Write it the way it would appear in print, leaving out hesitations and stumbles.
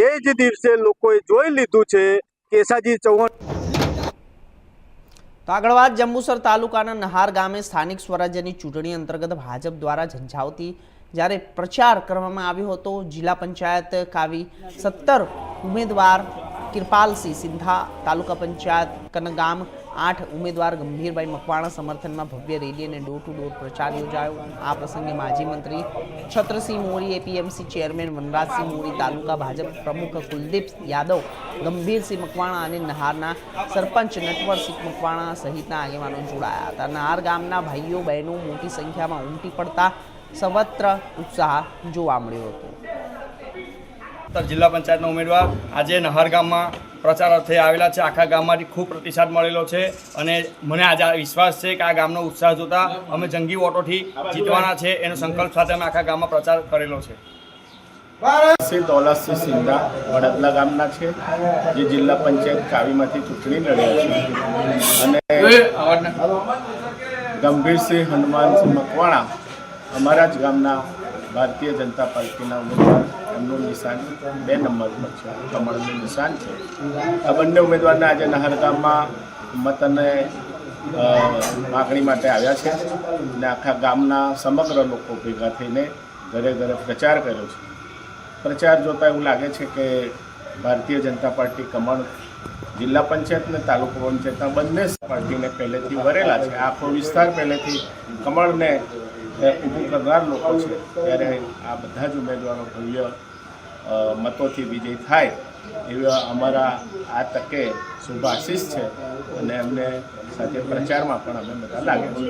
એ જ દિવસે લોકોએ જોઈ લીધું છે કેસાજી ચૌહાણ। તો આગળ વાત જંબુસર તાલુકાના નહાર ગામે સ્થાનિક સ્વરાજ્યની ચૂંટણી અંતર્ગત ભાજપ દ્વારા ઝંઝાવતી જ્યારે પ્રચાર કરવામાં આવ્યો હતો। જિલ્લા પંચાયત કાવી 17 ઉમેદવાર કિરપાલસિંહ સિંધા, તાલુકા પંચાયત કનગામ 8 ઉમેદવાર ગંભીરભાઈ મકવાણા સમર્થનમાં ભવ્ય રેલી અને ડોર ટુ ડોર પ્રચાર યોજાયો। આ પ્રસંગે માજી મંત્રી છત્રસિંહ મોરી, એપીએમસી ચેરમેન વનરાજસિંહ મોરી, તાલુકા ભાજપ પ્રમુખ કુલદીપ યાદવ, ગંભીરસિંહ મકવાણા અને નહારના સરપંચ નટવરસિંહ મકવાણા સહિતના આગેવાનો જોડાયા હતા। નહાર ગામના ભાઈઓ બહેનો મોટી સંખ્યામાં ઉમટી પડતા સર્વત્ર ઉત્સાહ જોવા મળ્યો હતો। जिला पंचायत उम्मीदवार आज नहर गाम में प्रचार अर्थे आवेला छे। आखा गाम में खूब प्रतिसाद मळेलो छे अने मने आज विश्वास है कि आ गामनो उत्साह जोता अमे जंगी वोटोथी जीतवाना छे एनो संकल्प साथे अमे आखा गाम में प्रचार करेलो छे। दौलतसिंह सिंधा वडदला गामना छे जे जिला पंचायत कावीमांथी चूंटणी लड्या छे अने गंभीरसिंह हनुमानसिंह मकवाणा अमारा ज गामना भारतीय जनता पार्टीना उम्मीदवार एमनुं निशान 2 नंबर पर छे, कमळनुं निशान छे। आ बंने उम्मीदवारने आज नहर गाममां मत अने मागणी माटे आव्या छे अने आखा गामना समग्र लोको भेगा थईने घरे घरे प्रचार कर्यो छे। प्रचार जोता एवुं लागे छे के भारतीय जनता पार्टी कमळ जिला पंचायत ने तालुका पंचायतना बंने पार्टीने पहलेथी वरेला छे। आखो विस्तार पहलेथी कमळने ઊભું કરનાર લોકો છે ત્યારે આ બધા જ ઉમેદવારો ભવ્ય મતોથી વિજય થાય એવા અમારા આ તકે શુભ આશીષ છે અને એમને સાથે પ્રચારમાં પણ અમે બધા લાગે છે।